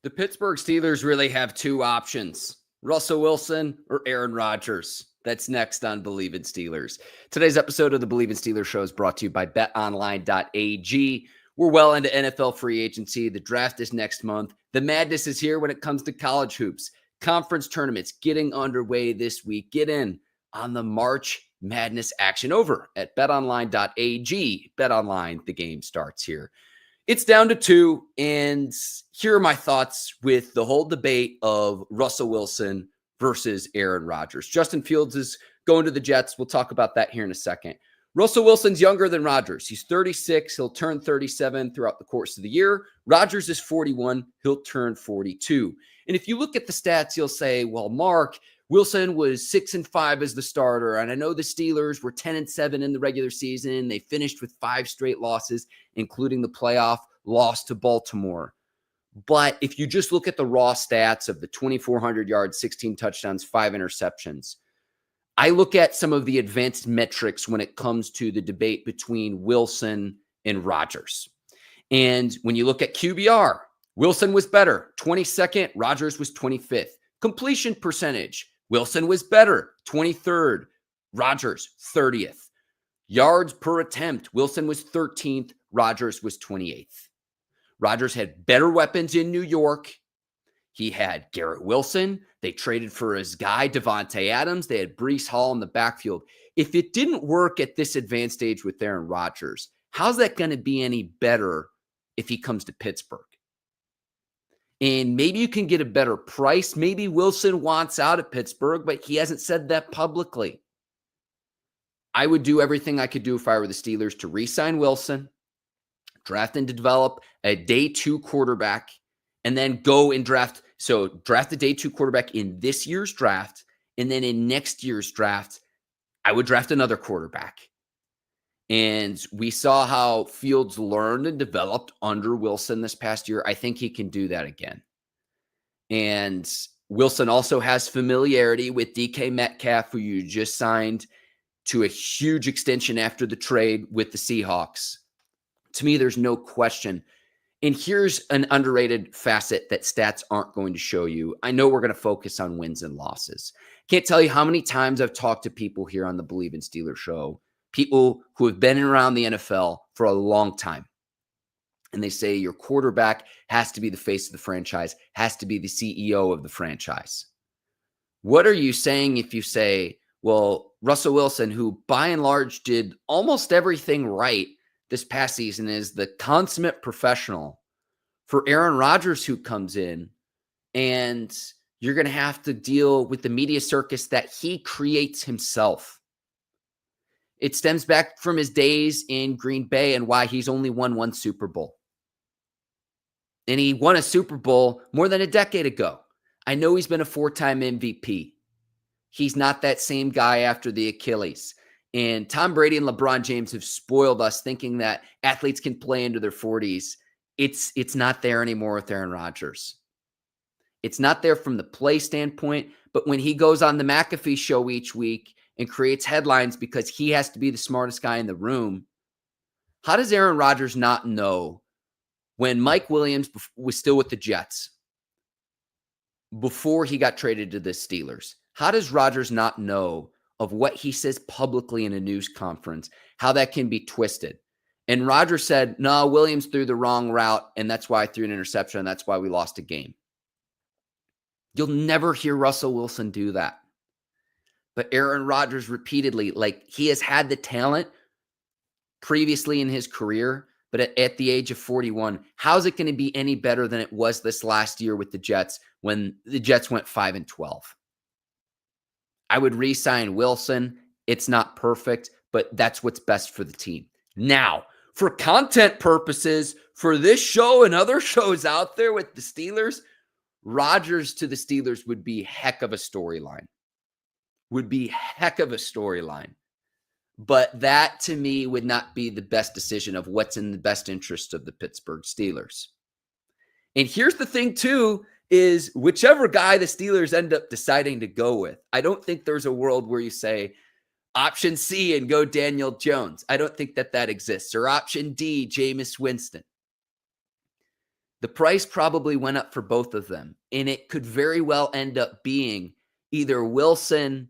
The Pittsburgh Steelers really have two options, Russell Wilson or Aaron Rodgers. That's next on Bleav in Steelers. Today's episode of the Bleav in Steelers show is brought to you by BetOnline.ag. We're well into NFL free agency. The draft is next month. The madness is here when it comes to college hoops. Conference tournaments getting underway this week. Get in on the March Madness action over at BetOnline.ag. BetOnline, the game starts here. It's down to two, and here are my thoughts with the whole debate of Russell Wilson versus Aaron Rodgers. Justin Fields is going to the Jets. We'll talk about that here in a second. Russell Wilson's younger than Rodgers. He's 36. He'll turn 37 throughout the course of the year. Rodgers is 41. He'll turn 42. And if you look at the stats, you'll say, well, Mark, Wilson was 6-5 as the starter, and I know the Steelers were 10-7 in the regular season. They finished with 5 straight losses, including the playoff loss to Baltimore. But if you just look at the raw stats of the 2,400 yards, 16 touchdowns, 5 interceptions, I look at some of the advanced metrics when it comes to the debate between Wilson and Rodgers. And when you look at QBR, Wilson was better, 22nd, Rodgers was 25th. Completion percentage, Wilson was better, 23rd, Rodgers 30th. Yards per attempt, Wilson was 13th, Rodgers was 28th. Rodgers had better weapons in New York. He had Garrett Wilson. They traded for his guy, Devontae Adams. They had Breece Hall in the backfield. If it didn't work at this advanced stage with Aaron Rodgers, how's that going to be any better if he comes to Pittsburgh? And maybe you can get a better price. Maybe Wilson wants out of Pittsburgh, but he hasn't said that publicly. I would do everything I could do if I were the Steelers to re-sign Wilson, draft and develop a day 2 quarterback, and then go and draft. So draft the day 2 quarterback in this year's draft, and then in next year's draft, I would draft another quarterback. And we saw how Fields learned and developed under Wilson this past year. I think he can do that again. And Wilson also has familiarity with DK Metcalf, who you just signed to a huge extension after the trade with the Seahawks. To me, there's no question. And here's an underrated facet that stats aren't going to show you. I know we're going to focus on wins and losses. Can't tell you how many times I've talked to people here on the Bleav in Steelers show, people who have been around the NFL for a long time. And they say your quarterback has to be the face of the franchise, has to be the CEO of the franchise. What are you saying if you say, well, Russell Wilson, who by and large did almost everything right this past season, is the consummate professional, for Aaron Rodgers, who comes in, and you're going to have to deal with the media circus that he creates himself. It stems back from his days in Green Bay and why he's only won 1 Super Bowl. And he won a Super Bowl more than a decade ago. I know he's been a 4-time MVP. He's not that same guy after the Achilles. And Tom Brady and LeBron James have spoiled us thinking that athletes can play into their 40s. It's not there anymore with Aaron Rodgers. It's not there from the play standpoint, but when he goes on the McAfee show each week and creates headlines because he has to be the smartest guy in the room, how does Aaron Rodgers not know when Mike Williams was still with the Jets before he got traded to the Steelers? How does Rodgers not know of what he says publicly in a news conference, how that can be twisted? And Rodgers said, no, Williams threw the wrong route, and that's why I threw an interception, and that's why we lost a game. You'll never hear Russell Wilson do that. But Aaron Rodgers repeatedly, like, he has had the talent previously in his career, but at the age of 41, how's it going to be any better than it was this last year with the Jets when the Jets went 5-12? I would re-sign Wilson. It's not perfect, but that's what's best for the team. Now, for content purposes, for this show and other shows out there with the Steelers, Rodgers to the Steelers would be heck of a storyline. But that, to me, would not be the best decision of what's in the best interest of the Pittsburgh Steelers. And here's the thing, too, is whichever guy the Steelers end up deciding to go with, I don't think there's a world where you say, option C and go Daniel Jones. I don't think that exists. Or option D, Jameis Winston. the price probably went up for both of them. And it could very well end up being either Wilson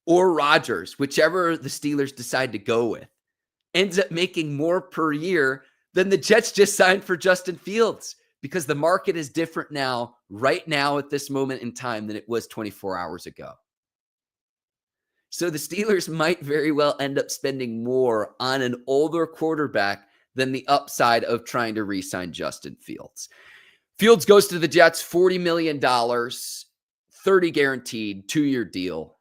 or Rodgers, whichever the Steelers decide to go with, ends up making more per year than the Jets just signed for Justin Fields, because the market is different now, right now at this moment in time, than it was 24 hours ago. So the Steelers might very well end up spending more on an older quarterback than the upside of trying to re-sign Justin Fields. Fields goes to the Jets, $40 million, 30 guaranteed, 2-year deal.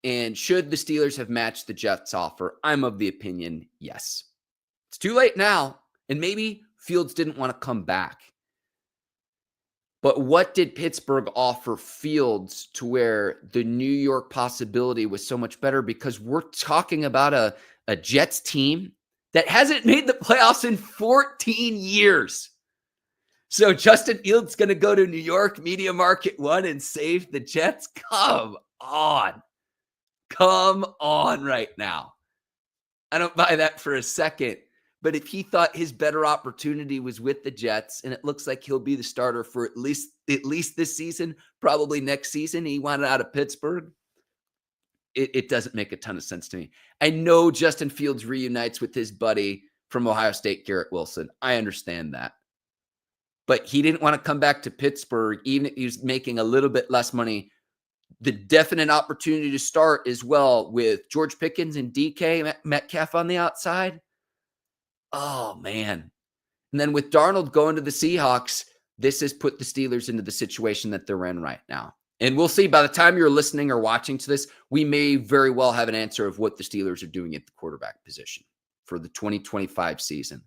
And should the Steelers have matched the Jets offer? I'm of the opinion, yes. It's too late now, and maybe Fields didn't want to come back. But what did Pittsburgh offer Fields to where the New York possibility was so much better? Because we're talking about a Jets team that hasn't made the playoffs in 14 years. So Justin Fields going to go to New York, Media Market 1, and save the Jets? Come on. Come on right now. I don't buy that for a second. But if he thought his better opportunity was with the Jets, and it looks like he'll be the starter for at least this season, probably next season, he wanted out of Pittsburgh, it doesn't make a ton of sense to me. I know Justin Fields reunites with his buddy from Ohio State, Garrett Wilson. I understand that. But he didn't want to come back to Pittsburgh, even if he was making a little bit less money. The definite opportunity to start as well with George Pickens and DK Metcalf on the outside. Oh, man. And then with Darnold going to the Seahawks, this has put the Steelers into the situation that they're in right now. And we'll see by the time you're listening or watching to this, we may very well have an answer of what the Steelers are doing at the quarterback position for the 2025 season.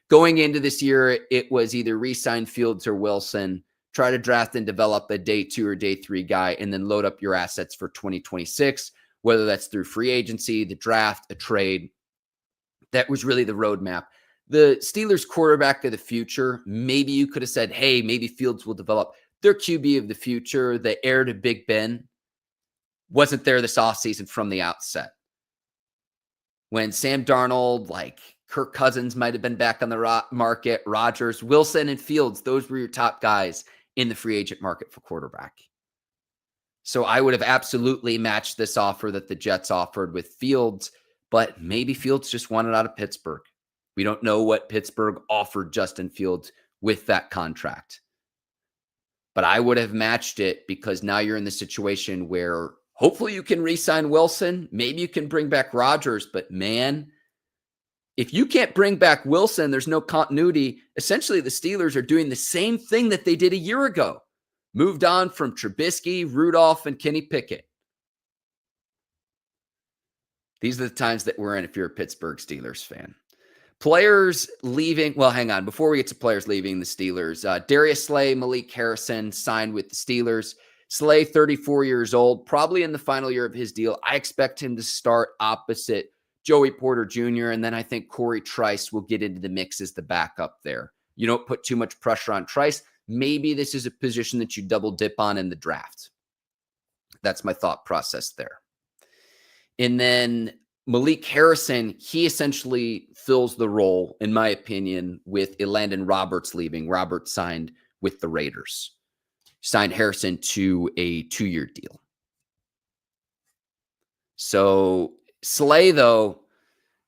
Going into this year, it was either re-sign Fields or Wilson, try to draft and develop a day 2 or day 3 guy, and then load up your assets for 2026, whether that's through free agency, the draft, a trade. That was really the roadmap. The Steelers quarterback of the future, maybe you could have said, hey, maybe Fields will develop. Their QB of the future, the heir to Big Ben, wasn't there this offseason from the outset. When Sam Darnold, like Kirk Cousins might have been back on the market, Rodgers, Wilson, and Fields, those were your top guys in the free agent market for quarterback. So I would have absolutely matched this offer that the Jets offered with Fields, but maybe Fields just wanted out of Pittsburgh. We don't know what Pittsburgh offered Justin Fields with that contract. But I would have matched it because now you're in the situation where hopefully you can re-sign Wilson. Maybe you can bring back Rodgers. But man, if you can't bring back Wilson, there's no continuity. Essentially, the Steelers are doing the same thing that they did a year ago. Moved on from Trubisky, Rudolph, and Kenny Pickett. These are the times that we're in if you're a Pittsburgh Steelers fan. Players leaving. Well, hang on. Before we get to players leaving the Steelers, Darius Slay, Malik Harrison signed with the Steelers. Slay, 34 years old, probably in the final year of his deal. I expect him to start opposite Joey Porter Jr., and then I think Corey Trice will get into the mix as the backup there. You don't put too much pressure on Trice. Maybe this is a position that you double dip on in the draft. That's my thought process there. And then Malik Harrison, he essentially fills the role, in my opinion, with Elandon Roberts leaving. Roberts signed with the Raiders. Signed Harrison to a 2-year deal. So Slay, though,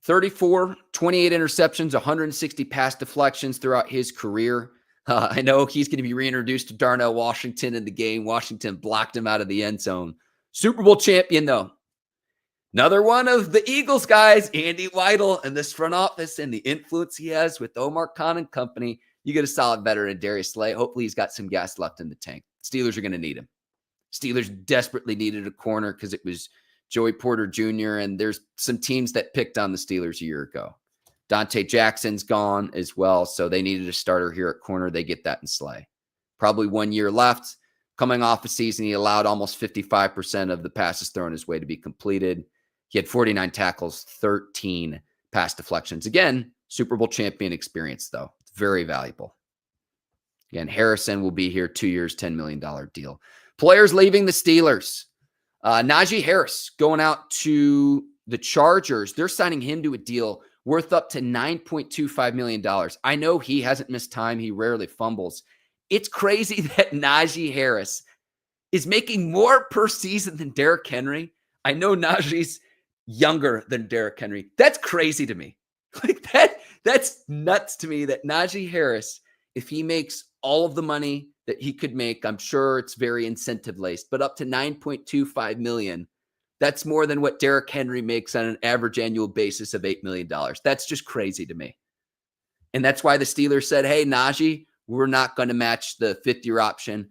34, 28 interceptions, 160 pass deflections throughout his career. I know he's going to be reintroduced to Darnell Washington in the game. Washington blocked him out of the end zone. Super Bowl champion, though. Another one of the Eagles guys, Andy Weidel, and this front office and the influence he has with Omar Khan and company. You get a solid veteran in Darius Slay. Hopefully he's got some gas left in the tank. Steelers are going to need him. Steelers desperately needed a corner because it was Joey Porter Jr., and there's some teams that picked on the Steelers a year ago. Dante Jackson's gone as well, so they needed a starter here at corner. They get that in Slay. Probably 1 year left. Coming off a season, he allowed almost 55% of the passes thrown his way to be completed. He had 49 tackles, 13 pass deflections. Again, Super Bowl champion experience, though. It's very valuable. Again, Harrison will be here 2 years, $10 million deal. Players leaving the Steelers. Najee Harris going out to the Chargers. They're signing him to a deal worth up to $9.25 million. I know he hasn't missed time. He rarely fumbles. It's crazy that Najee Harris is making more per season than Derrick Henry. I know Najee's younger than Derrick Henry. That's crazy to me. That's nuts to me that Najee Harris, if he makes all of the money that he could make, I'm sure it's very incentive laced, but up to $9.25 million. That's more than what Derrick Henry makes on an average annual basis of $8 million. That's just crazy to me. And that's why the Steelers said, hey, Najee, we're not going to match the fifth-year option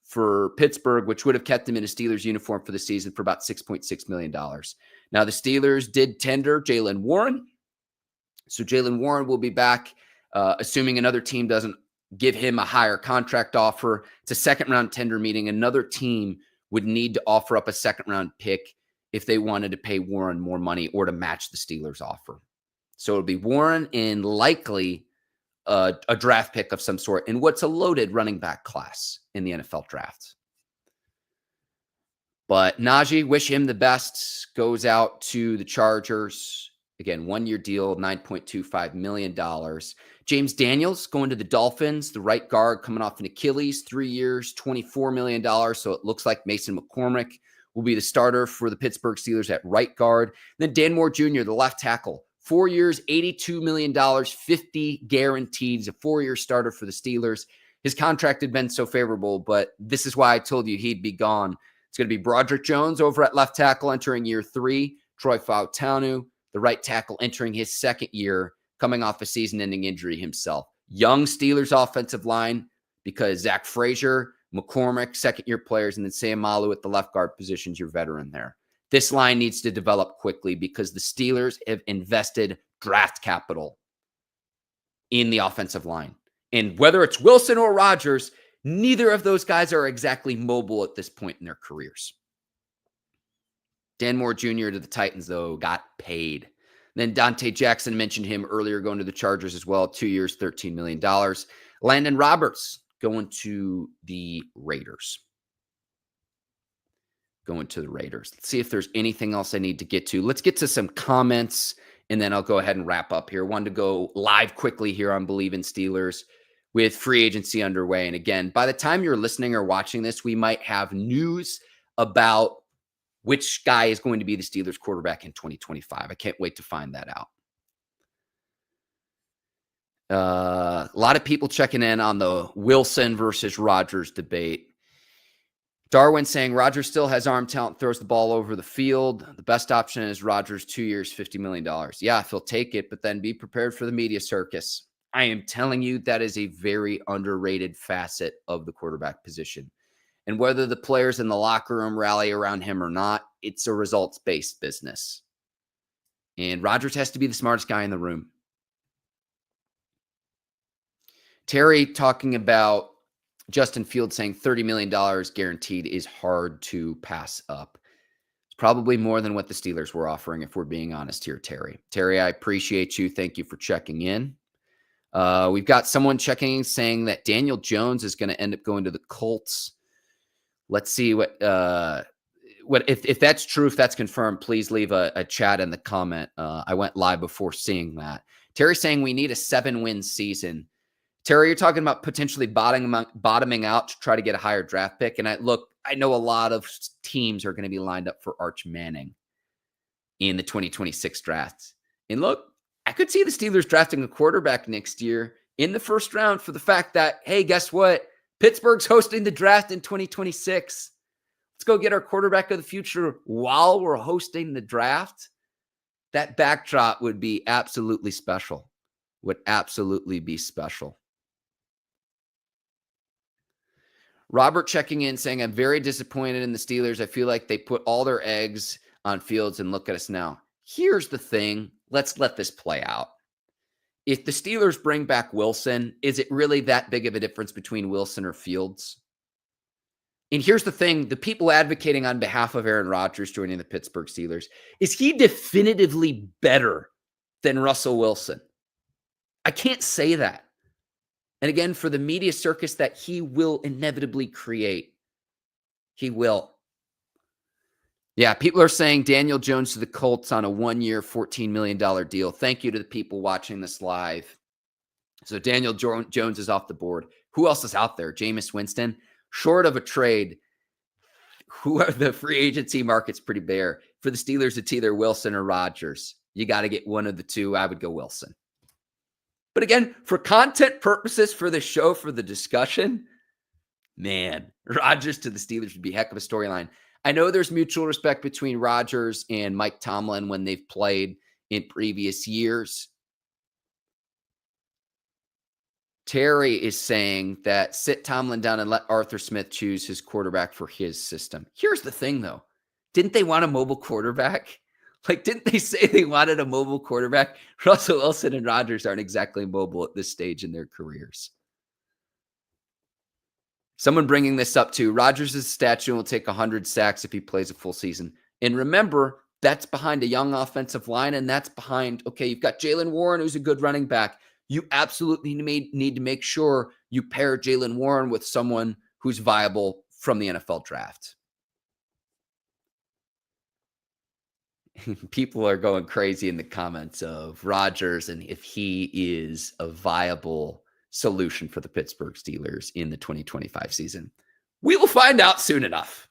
for Pittsburgh, which would have kept him in a Steelers uniform for the season for about $6.6 million. Now, the Steelers did tender Jaylen Warren. So Jaylen Warren will be back, assuming another team doesn't give him a higher contract offer. It's a second-round tender, meaning another team would need to offer up a second-round pick if they wanted to pay Warren more money or to match the Steelers' offer. So it'll be Warren and likely a draft pick of some sort in what's a loaded running back class in the NFL draft. But Najee, wish him the best, goes out to the Chargers. Again, one-year deal, $9.25 million. James Daniels going to the Dolphins, the right guard coming off an Achilles, 3 years, $24 million. So it looks like Mason McCormick will be the starter for the Pittsburgh Steelers at right guard. Then Dan Moore Jr., the left tackle, 4 years, $82 million, 50 guaranteed. He's a 4-year starter for the Steelers. His contract had been so favorable, but this is why I told you he'd be gone. It's going to be Broderick Jones over at left tackle entering year 3, Troy Fautanu, the right tackle entering his second year, coming off a season-ending injury himself. Young Steelers offensive line because Zach Frazier, McCormick, second-year players, and then Sam Malu at the left guard positions, your veteran there. This line needs to develop quickly because the Steelers have invested draft capital in the offensive line. And whether it's Wilson or Rodgers, neither of those guys are exactly mobile at this point in their careers. Dan Moore Jr. to the Titans, though, got paid. Then Dante Jackson, mentioned him earlier, going to the Chargers as well, 2 years, $13 million. Landon Roberts going to the Raiders. Let's see if there's anything else I need to get to. Let's get to some comments, and then I'll go ahead and wrap up here. Wanted to go live quickly here on Bleav in Steelers with free agency underway. And again, by the time you're listening or watching this, we might have news about which guy is going to be the Steelers quarterback in 2025. I can't wait to find that out. A lot of people checking in on the Wilson versus Rodgers debate. Darwin saying Rodgers still has arm talent, throws the ball over the field. The best option is Rodgers, 2 years, $50 million. Yeah, if he'll take it, but then be prepared for the media circus. I am telling you, that is a very underrated facet of the quarterback position. And whether the players in the locker room rally around him or not, it's a results-based business. And Rodgers has to be the smartest guy in the room. Terry talking about Justin Fields saying $30 million guaranteed is hard to pass up. It's probably more than what the Steelers were offering, if we're being honest here, Terry. Terry, I appreciate you. Thank you for checking in. We've got someone checking in saying that Daniel Jones is going to end up going to the Colts. Let's see what if that's true, if that's confirmed, please leave a chat in the comment. I went live before seeing that. Terry saying we need a 7-win season. Terry, you're talking about potentially bottoming out to try to get a higher draft pick. And I know a lot of teams are going to be lined up for Arch Manning in the 2026 draft. And look, I could see the Steelers drafting a quarterback next year in the first round for the fact that, hey, guess what? Pittsburgh's hosting the draft in 2026. Let's go get our quarterback of the future while we're hosting the draft. That backdrop would be absolutely special. Would absolutely be special. Robert checking in saying, I'm very disappointed in the Steelers. I feel like they put all their eggs on Fields and look at us now. Here's the thing. Let's let this play out. If the Steelers bring back Wilson, is it really that big of a difference between Wilson or Fields? And here's the thing. The people advocating on behalf of Aaron Rodgers joining the Pittsburgh Steelers, is he definitively better than Russell Wilson? I can't say that. And again, for the media circus that he will inevitably create, he will. Yeah, people are saying Daniel Jones to the Colts on a 1-year, $14 million deal. Thank you to the people watching this live. So Daniel Jones is off the board. Who else is out there? Jameis Winston. Short of a trade, who are the free agency market's pretty bare. For the Steelers, it's either Wilson or Rodgers. You got to get one of the two. I would go Wilson. But again, for content purposes, for the show, for the discussion, man, Rodgers to the Steelers would be a heck of a storyline. I know there's mutual respect between Rodgers and Mike Tomlin when they've played in previous years. Terry is saying that sit Tomlin down and let Arthur Smith choose his quarterback for his system. Here's the thing, though. Didn't they want a mobile quarterback? Didn't they say they wanted a mobile quarterback? Russell Wilson and Rodgers aren't exactly mobile at this stage in their careers. Someone bringing this up too. Rodgers' statue will take 100 sacks if he plays a full season. And remember, that's behind a young offensive line, and that's behind, okay, you've got Jaylen Warren, who's a good running back. You absolutely need to make sure you pair Jaylen Warren with someone who's viable from the NFL draft. People are going crazy in the comments of Rodgers and if he is a viable solution for the Pittsburgh Steelers in the 2025 season. We will find out soon enough.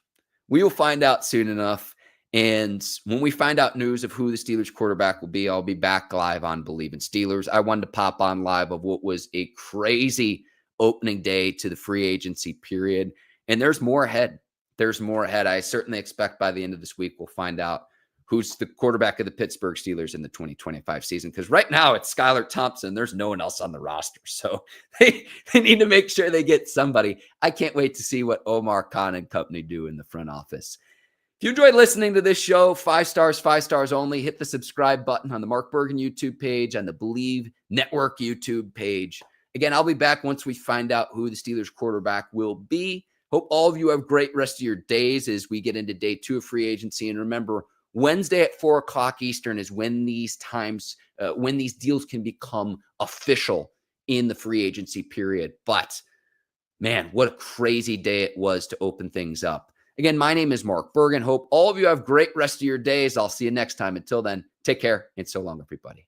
And when we find out news of who the Steelers quarterback will be, I'll be back live on Bleav in Steelers. I wanted to pop on live of what was a crazy opening day to the free agency period. And there's more ahead. I certainly expect by the end of this week, we'll find out who's the quarterback of the Pittsburgh Steelers in the 2025 season. Because right now it's Skylar Thompson. There's no one else on the roster. So they need to make sure they get somebody. I can't wait to see what Omar Khan and company do in the front office. If you enjoyed listening to this show, 5 stars only. Hit the subscribe button on the Mark Bergin YouTube page, on the Bleav Network YouTube page. Again, I'll be back once we find out who the Steelers quarterback will be. Hope all of you have great rest of your days as we get into day 2 of free agency. And remember, Wednesday at 4 o'clock Eastern is when these deals can become official in the free agency period. But man, what a crazy day it was to open things up. Again, my name is Mark Bergin. Hope all of you have great rest of your days. I'll see you next time. Until then, take care and so long, everybody.